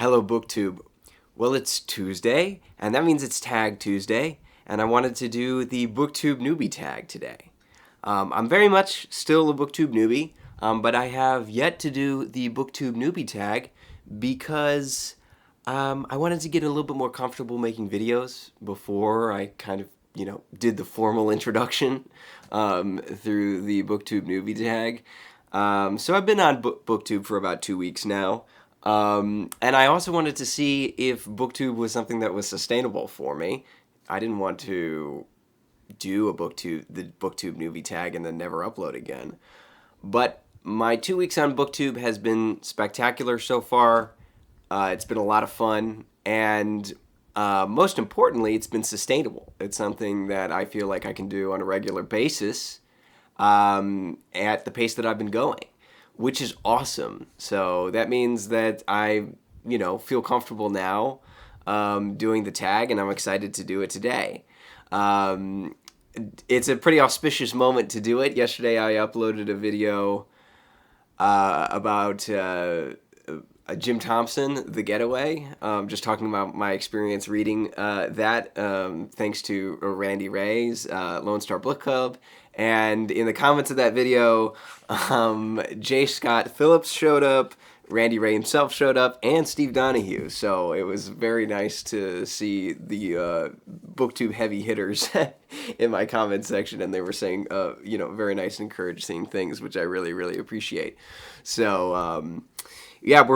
Hello, BookTube. Well, it's Tuesday, and that means it's Tag Tuesday, and I wanted to do the BookTube newbie tag today. I'm very much still a BookTube newbie, but I have yet to do the BookTube newbie tag because I wanted to get a little bit more comfortable making videos before I kind of, did the formal introduction through the BookTube newbie tag. So I've been on BookTube for about 2 weeks now. And I also wanted to see if BookTube was something that was sustainable for me. I didn't want to do the BookTube newbie tag and then never upload again. But my 2 weeks on BookTube has been spectacular so far. It's been a lot of fun, and most importantly, it's been sustainable. It's something that I feel like I can do on a regular basis at the pace that I've been going, which is awesome. So that means that I, feel comfortable now doing the tag, and I'm excited to do it today. It's a pretty auspicious moment to do it. Yesterday I uploaded a video about Jim Thompson, The Getaway, just talking about my experience reading that, thanks to Randy Ray's Lone Star Book Club. And in the comments of that video, J. Scott Phillips showed up, Randy Ray himself showed up, and Steve Donahue. So it was very nice to see the BookTube heavy hitters in my comment section, and they were saying, very nice and encouraging things, which I really, really appreciate. So, yeah,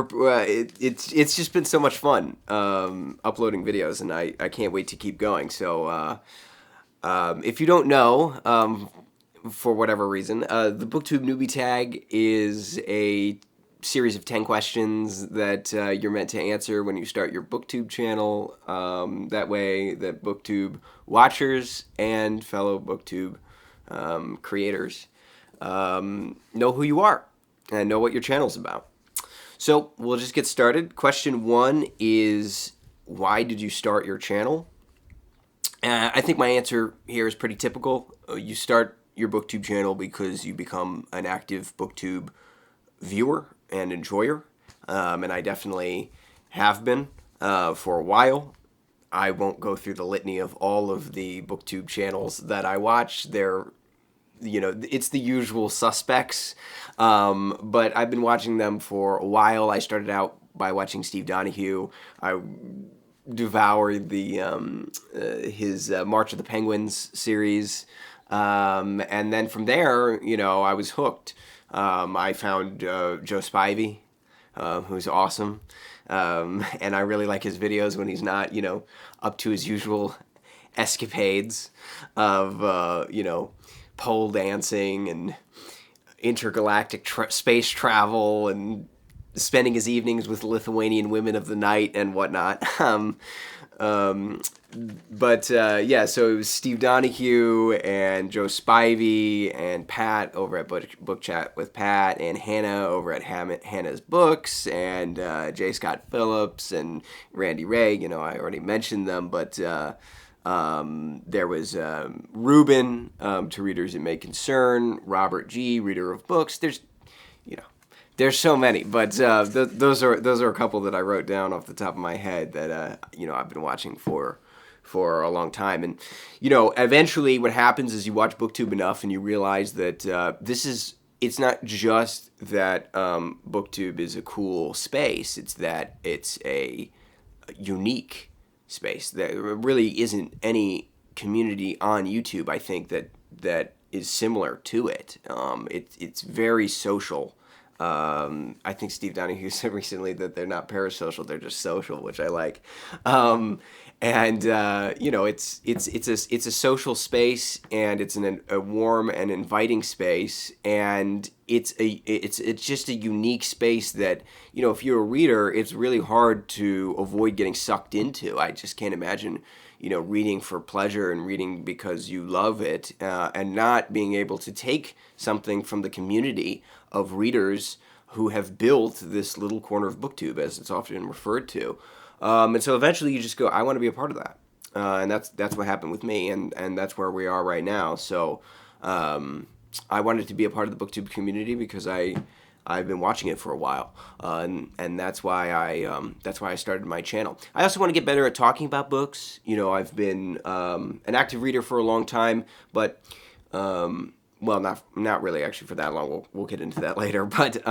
it's just been so much fun uploading videos, and I can't wait to keep going. So if you don't know, for whatever reason, the BookTube newbie tag is a series of 10 questions that you're meant to answer when you start your BookTube channel. That way that BookTube watchers and fellow BookTube creators know who you are and know what your channel's about. So we'll just get started. Question 1 is, why did you start your channel? I think my answer here is pretty typical. You start your BookTube channel because you become an active BookTube viewer and enjoyer, and I definitely have been for a while. I won't go through the litany of all of the BookTube channels that I watch. They're, it's the usual suspects, but I've been watching them for a while. I started out by watching Steve Donahue. I devoured his March of the Penguins series, and then from there, I was hooked. I found Joe Spivey, who's awesome, and I really like his videos when he's not, up to his usual escapades of, pole dancing and intergalactic space travel and spending his evenings with Lithuanian women of the night and whatnot. So it was Steve Donahue and Joe Spivey and Pat over at Book Chat with Pat, and Hannah over at Hannah's Books, and J. Scott Phillips and Randy Ray. I already mentioned them, but there was Ruben, To Readers It May Concern, Robert G., Reader of Books. There's so many, but those are a couple that I wrote down off the top of my head that I've been watching for a long time. And eventually what happens is you watch BookTube enough and you realize that it's not just that BookTube is a cool space, it's that it's a unique space. There really isn't any community on YouTube, I think, that is similar to it. It's very social. I think Steve Donahue said recently that they're not parasocial, they're just social, which I like. It's a social space, and it's a warm and inviting space, and it's just a unique space that, if you're a reader, it's really hard to avoid getting sucked into. I just can't imagine, reading for pleasure and reading because you love it, and not being able to take something from the community of readers who have built this little corner of BookTube, as it's often referred to. And so eventually you just go, I want to be a part of that. And that's what happened with me, and that's where we are right now. So I wanted to be a part of the BookTube community because I I've been watching it for a while, and that's why I started my channel. I also want to get better at talking about books. I've been an active reader for a long time, but well, not really actually for that long. We'll get into that later, but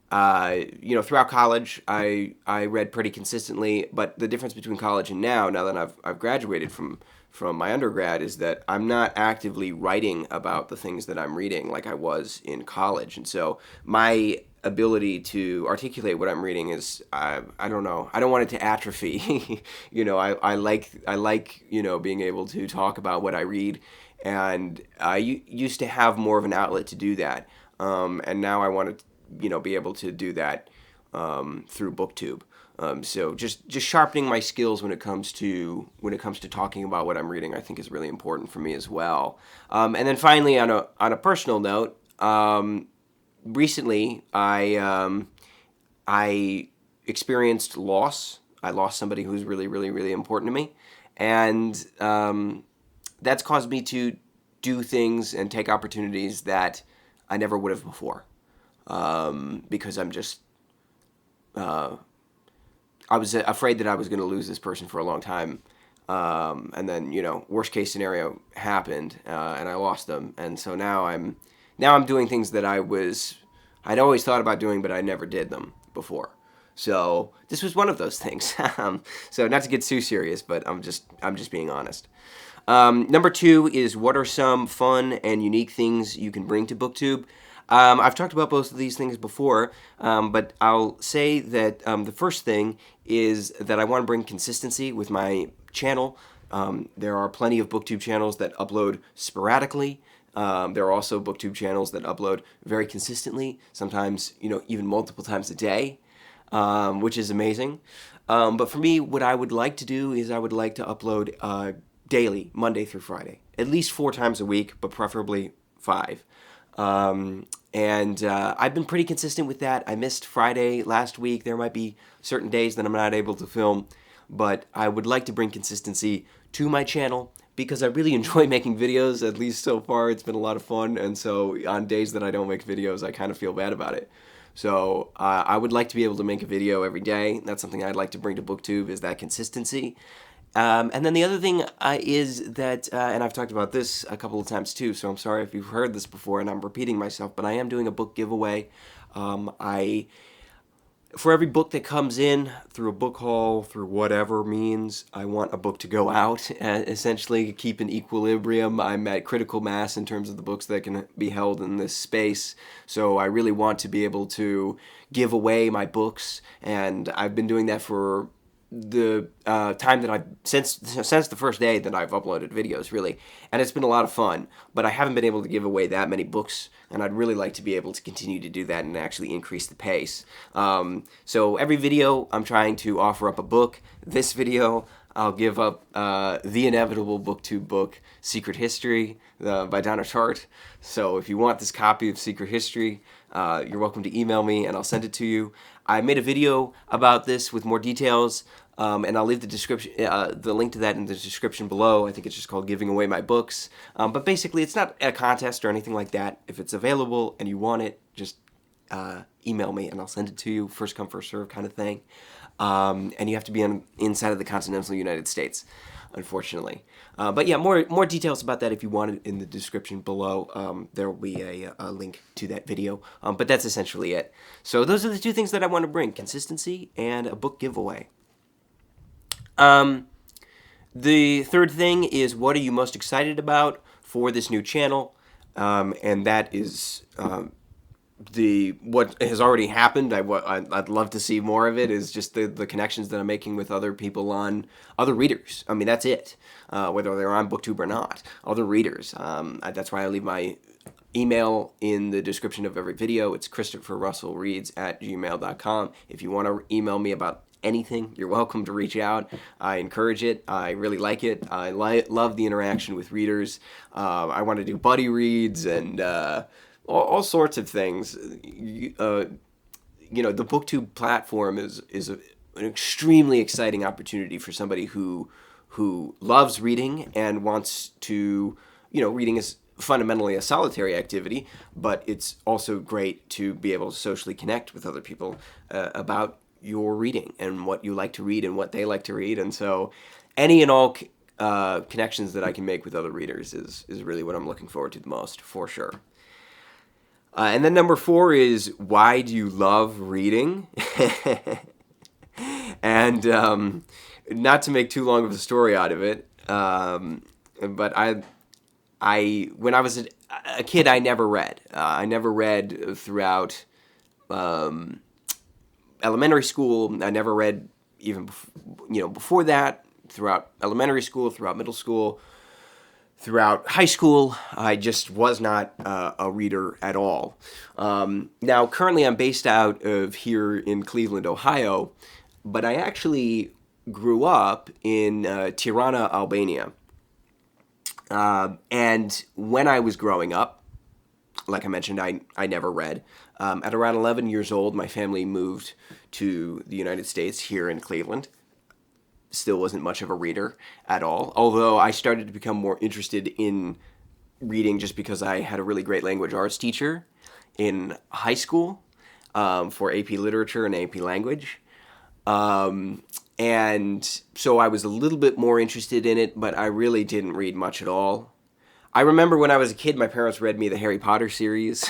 throughout college, I read pretty consistently. But the difference between college and now that I've graduated from my undergrad, is that I'm not actively writing about the things that I'm reading like I was in college, and so my ability to articulate what I'm reading is, I don't know, I don't want it to atrophy. I like being able to talk about what I read, and I used to have more of an outlet to do that, and now I want to be able to do that through BookTube. So just sharpening my skills when it comes to talking about what I'm reading, I think is really important for me as well. And then finally, on a personal note, recently I experienced loss. I lost somebody who's really, really, really important to me, and that's caused me to do things and take opportunities that I never would have before, because I'm just I was afraid that I was going to lose this person for a long time, and then worst case scenario happened, and I lost them, and so now I'm doing things that I'd always thought about doing, but I never did them before. So this was one of those things. So not to get too serious, but I'm just being honest. Number 2 is, what are some fun and unique things you can bring to BookTube? I've talked about both of these things before, but I'll say that the first thing is that I want to bring consistency with my channel. There are plenty of BookTube channels that upload sporadically. There are also BookTube channels that upload very consistently, sometimes even multiple times a day, which is amazing. But for me, what I would like to do is I would like to upload daily, Monday through Friday, at least 4 times a week, but preferably 5. And I've been pretty consistent with that. I missed Friday last week. There might be certain days that I'm not able to film, but I would like to bring consistency to my channel because I really enjoy making videos. At least so far, it's been a lot of fun. And so on days that I don't make videos, I kind of feel bad about it. So I would like to be able to make a video every day. That's something I'd like to bring to BookTube, is that consistency. And then the other thing is that, and I've talked about this a couple of times too, so I'm sorry if you've heard this before and I'm repeating myself, but I am doing a book giveaway. For every book that comes in through a book haul, through whatever means, I want a book to go out, and essentially keep an equilibrium. I'm at critical mass in terms of the books that can be held in this space, so I really want to be able to give away my books, and I've been doing that for the time that since the first day that I've uploaded videos, really, and it's been a lot of fun, but I haven't been able to give away that many books, and I'd really like to be able to continue to do that and actually increase the pace. So every video I'm trying to offer up a book. This video I'll give up the inevitable BookTube book, Secret History by Donna Tartt. So if you want this copy of Secret History, you're welcome to email me and I'll send it to you. I made a video about this with more details, and I'll leave the link to that in the description below. I think it's just called Giving Away My Books. But basically, it's not a contest or anything like that. If it's available and you want it, just email me and I'll send it to you. First come, first serve kind of thing. And you have to be inside of the continental United States, unfortunately. But yeah, more details about that if you want it in the description below. There will be a link to that video. But that's essentially it. So those are the 2 things that I want to bring: consistency and a book giveaway. The third thing is, what are you most excited about for this new channel? And that is what has already happened. I'd love to see more of it, is just the connections that I'm making with other people, other readers. I mean, that's it. Whether they're on BookTube or not, other readers. That's why I leave my email in the description of every video. It's christopherrussellreads@gmail.com. If you want to email me about anything, you're welcome to reach out. I encourage it. I really like it. I love the interaction with readers. I want to do buddy reads and all sorts of things. The BookTube platform is an extremely exciting opportunity for somebody who loves reading and wants to, reading is fundamentally a solitary activity, but it's also great to be able to socially connect with other people about your reading and what you like to read and what they like to read. And so any and all connections that I can make with other readers is really what I'm looking forward to the most, for sure. And then number 4 is, why do you love reading? And not to make too long of a story out of it, but when I was a kid, I never read. I never read throughout elementary school. I never read even before that, throughout elementary school, throughout middle school, throughout high school. I just was not a reader at all. Now, currently I'm based out of here in Cleveland, Ohio, but I actually grew up in Tirana, Albania. And when I was growing up, like I mentioned, I never read. At around 11 years old, my family moved to the United States here in Cleveland. Still wasn't much of a reader at all, although I started to become more interested in reading just because I had a really great language arts teacher in high school for AP Literature and AP Language. And so I was a little bit more interested in it, but I really didn't read much at all. I remember when I was a kid, my parents read me the Harry Potter series,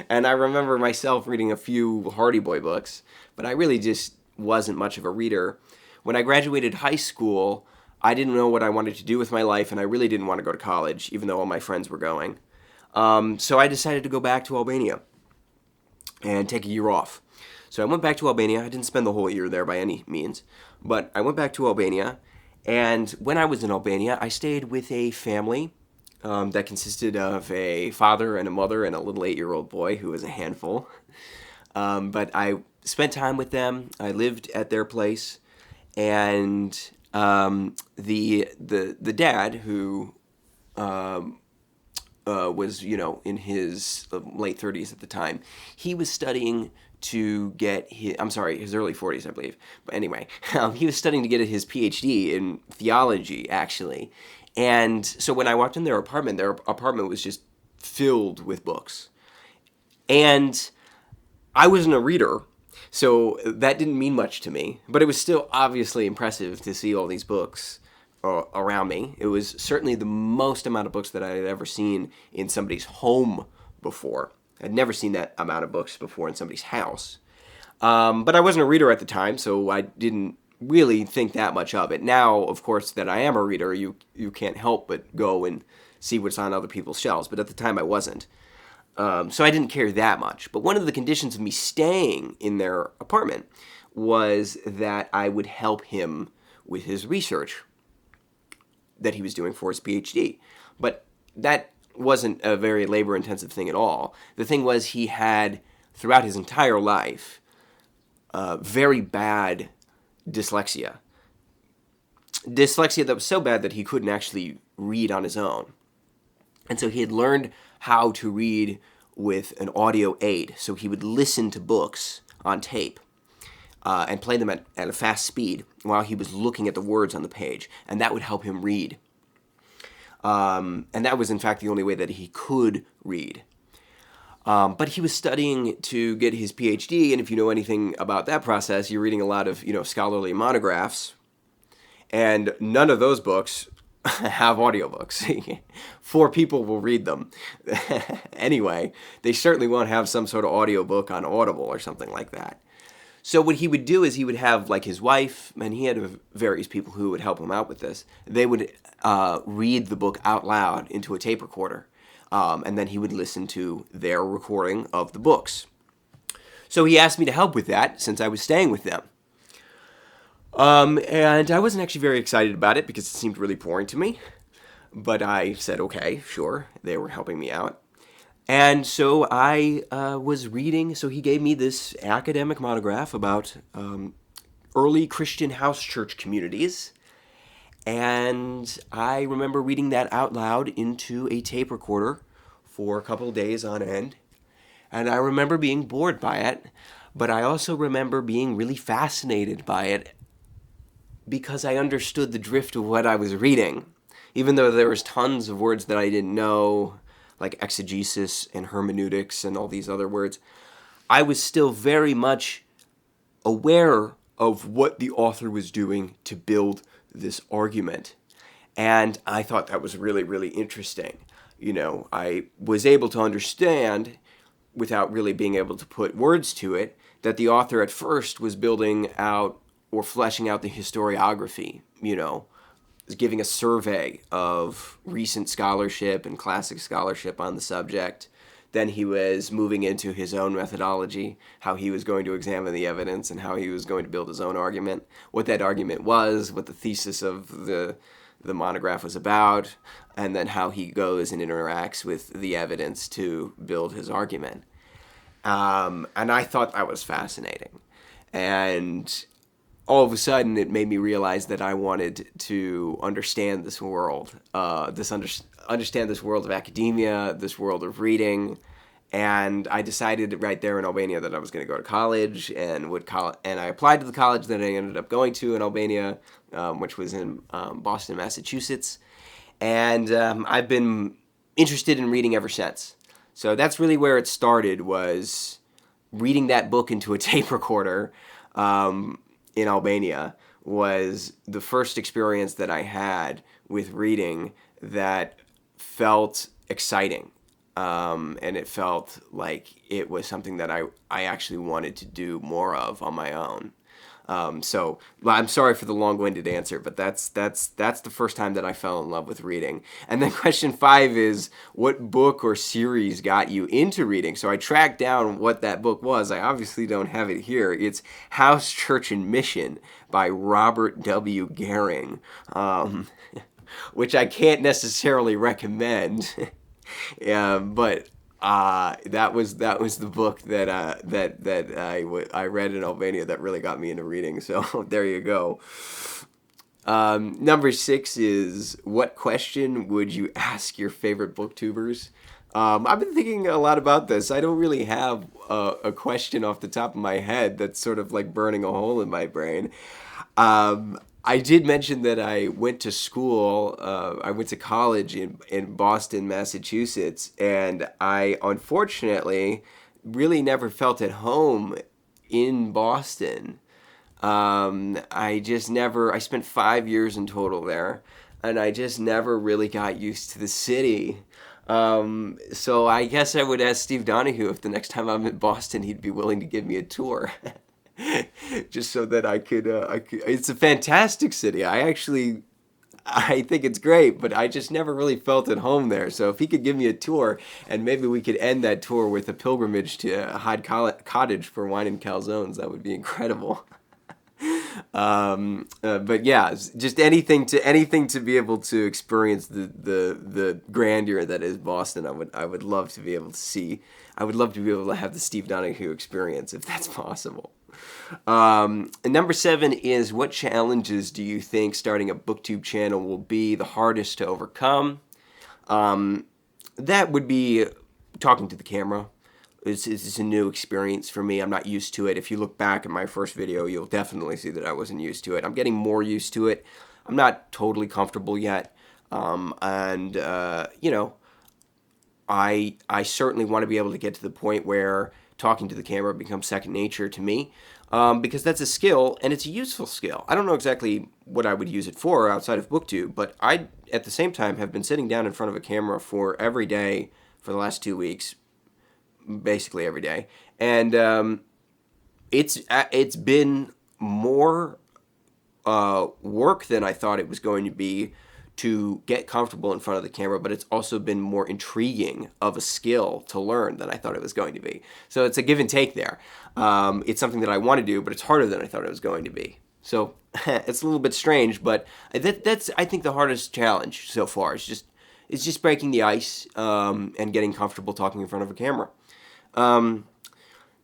and I remember myself reading a few Hardy Boy books, but I really just wasn't much of a reader. When I graduated high school, I didn't know what I wanted to do with my life, and I really didn't want to go to college, even though all my friends were going. So I decided to go back to Albania and take a year off. So I went back to Albania. I didn't spend the whole year there by any means, but I went back to Albania, and when I was in Albania, I stayed with a family that consisted of a father and a mother and a little 8-year-old boy who was a handful. But I spent time with them. I lived at their place, and the dad, who was in his late 30s at the time, he was studying to get his early 40s, I believe. But anyway, he was studying to get his PhD in theology, actually. And so when I walked in their apartment was just filled with books. And I wasn't a reader, so that didn't mean much to me. But it was still obviously impressive to see all these books around me. It was certainly the most amount of books that I had ever seen in somebody's home before. I'd never seen that amount of books before in somebody's house. But I wasn't a reader at the time, so I didn't really think that much of it. Now, of course, that I am a reader, you can't help but go and see what's on other people's shelves. But at the time, I wasn't. So I didn't care that much. But one of the conditions of me staying in their apartment was that I would help him with his research that he was doing for his PhD. But that wasn't a very labor-intensive thing at all. The thing was, he had, throughout his entire life, very bad dyslexia. Dyslexia that was so bad that he couldn't actually read on his own. And so he had learned how to read with an audio aid. So he would listen to books on tape and play them at a fast speed while he was looking at the words on the page. And that would help him read. And that was, in fact, the only way that he could read. But he was studying to get his PhD, and if you know anything about that process, you're reading a lot of, scholarly monographs, and none of those books have audiobooks. 4 people will read them. Anyway, they certainly won't have some sort of audiobook on Audible or something like that. So what he would do is he would have, like, his wife, and he had various people who would help him out with this. They would read the book out loud into a tape recorder. And then he would listen to their recording of the books. So he asked me to help with that since I was staying with them. And I wasn't actually very excited about it because it seemed really boring to me. But I said, okay, sure. They were helping me out. And so I was reading. So he gave me this academic monograph about early Christian house church communities. And I remember reading that out loud into a tape recorder for a couple of days on end. And I remember being bored by it, but I also remember being really fascinated by it because I understood the drift of what I was reading. even though there was tons of words that I didn't know, like exegesis and hermeneutics and all these other words, I was still very much aware of what the author was doing to build this argument. And I thought that was really, really interesting. I was able to understand, without really being able to put words to it, that the author at first was building out or fleshing out the historiography, giving a survey of recent scholarship and classic scholarship on the subject. Then he was moving into his own methodology, how he was going to examine the evidence and how he was going to build his own argument, what that argument was, what the thesis of the monograph was about, and then how he goes and interacts with the evidence to build his argument. And I thought that was fascinating. And all of a sudden, it made me realize that I wanted to understand this world, understand this world of academia, this world of reading. And I decided right there in Albania that I was going to go to college, and I applied to the college that I ended up going to in Albania, which was in Boston, Massachusetts. And I've been interested in reading ever since. So that's really where it started, was reading that book into a tape recorder in Albania was the first experience that I had with reading that felt exciting. And it felt like it was something that I actually wanted to do more of on my own. So I'm sorry for the long-winded answer, but that's the first time that I fell in love with reading. And then question 5 is, what book or series got you into reading? So I tracked down what that book was. I obviously don't have it here. It's House, Church, and Mission by Robert W. Gehring, which I can't necessarily recommend. But that was the book that I read in Albania that really got me into reading. So there you go. Number 6 is, what question would you ask your favorite booktubers? I've been thinking a lot about this. I don't really have a question off the top of my head that's sort of like burning a hole in my brain. I did mention that I went to school, I went to college in Boston, Massachusetts, and I unfortunately really never felt at home in Boston. I spent 5 years in total there, and I just never really got used to the city. So I guess I would ask Steve Donahue if the next time I'm in Boston, he'd be willing to give me a tour. Just so that I could, it's a fantastic city. I think it's great, but I just never really felt at home there. So if he could give me a tour, and maybe we could end that tour with a pilgrimage to Hyde Cottage for wine and calzones, that would be incredible. But yeah, just anything to be able to experience the grandeur that is Boston. I would love to be able to see. I would love to be able to have the Steve Donahue experience, if that's possible. And number 7 is, what challenges do you think starting a booktube channel will be the hardest to overcome? That would be talking to the camera. It's a new experience for me. I'm not used to it. If you look back at my first video, you'll definitely see that I wasn't used to it. I'm getting more used to it. I'm not totally comfortable yet. I certainly want to be able to get to the point where talking to the camera becomes second nature to me, because that's a skill, and it's a useful skill. I don't know exactly what I would use it for outside of BookTube, but I, at the same time, have been sitting down in front of a camera for every day for the last 2 weeks, basically every day, and it's been more work than I thought it was going to be to get comfortable in front of the camera, but it's also been more intriguing of a skill to learn than I thought it was going to be. So it's a give and take there. It's something that I want to do, but it's harder than I thought it was going to be. So it's a little bit strange, but that's I think the hardest challenge so far. It's just breaking the ice and getting comfortable talking in front of a camera.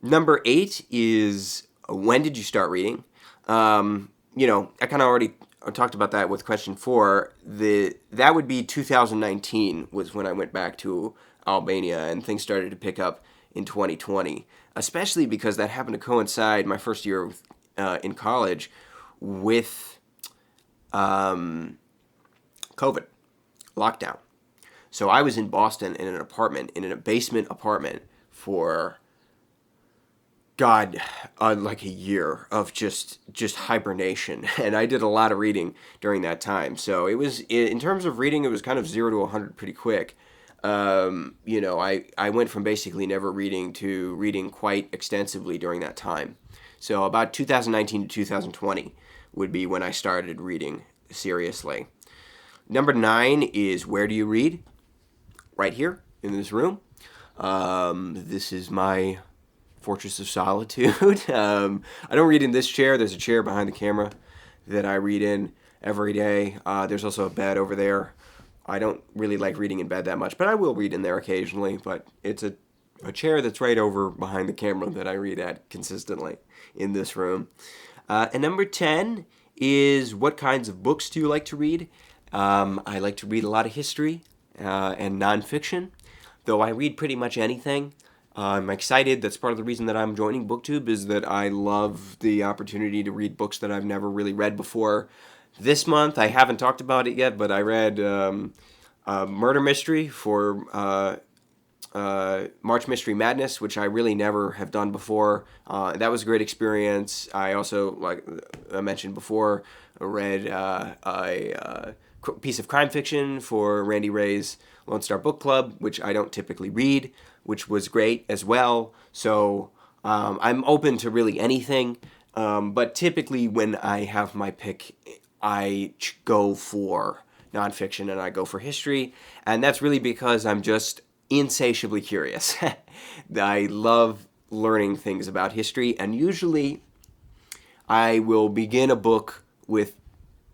Number 8 is, when did you start reading? I kind of already talked about that with question 4. That would be 2019 was when I went back to Albania, and things started to pick up in 2020, especially because that happened to coincide my first year in college with COVID. lockdown. So I was in Boston in a basement apartment for God, like a year of just hibernation, and I did a lot of reading during that time. So it was, in terms of reading, it was kind of 0 to 100 pretty quick. I went from basically never reading to reading quite extensively during that time. So about 2019 to 2020 would be when I started reading seriously. Number 9 is, where do you read? Right here in this room. This is my fortress of solitude. I don't read in this chair. There's a chair behind the camera that I read in every day. There's also a bed over there. I don't really like reading in bed that much, but I will read in there occasionally. But it's a chair that's right over behind the camera that I read at consistently in this room. And number 10 is, what kinds of books do you like to read? I like to read a lot of history and nonfiction, though I read pretty much anything. I'm excited. That's part of the reason that I'm joining BookTube, is that I love the opportunity to read books that I've never really read before. This month, I haven't talked about it yet, but I read Murder Mystery for March Mystery Madness, which I really never have done before. That was a great experience. I also, like I mentioned before, read a piece of crime fiction for Randy Ray's Lone Star Book Club, which I don't typically read, which was great as well. So I'm open to really anything, but typically when I have my pick, I go for nonfiction and I go for history, and that's really because I'm just insatiably curious. I love learning things about history, and usually I will begin a book with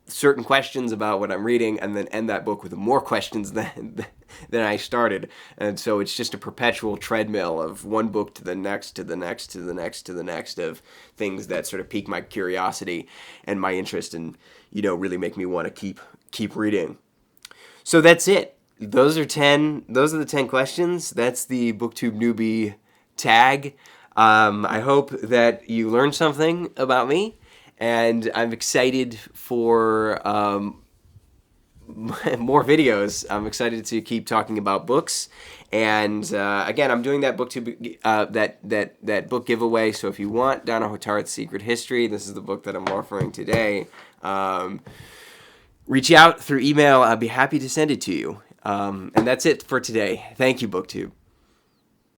certain questions about what I'm reading, and then end that book with more questions than I started. And so it's just a perpetual treadmill of one book to the next, to the next, to the next, to the next, of things that sort of pique my curiosity and my interest, and really make me want to keep reading. So that's it. Those are the 10 questions. That's the BookTube newbie tag. I hope that you learned something about me, and I'm excited for more videos. I'm excited to keep talking about books. And again, I'm doing that BookTube that book giveaway. So if you want Donna Hotart's Secret History, this is the book that I'm offering today. Reach out through email. I'll be happy to send it to you. And that's it for today. Thank you, BookTube.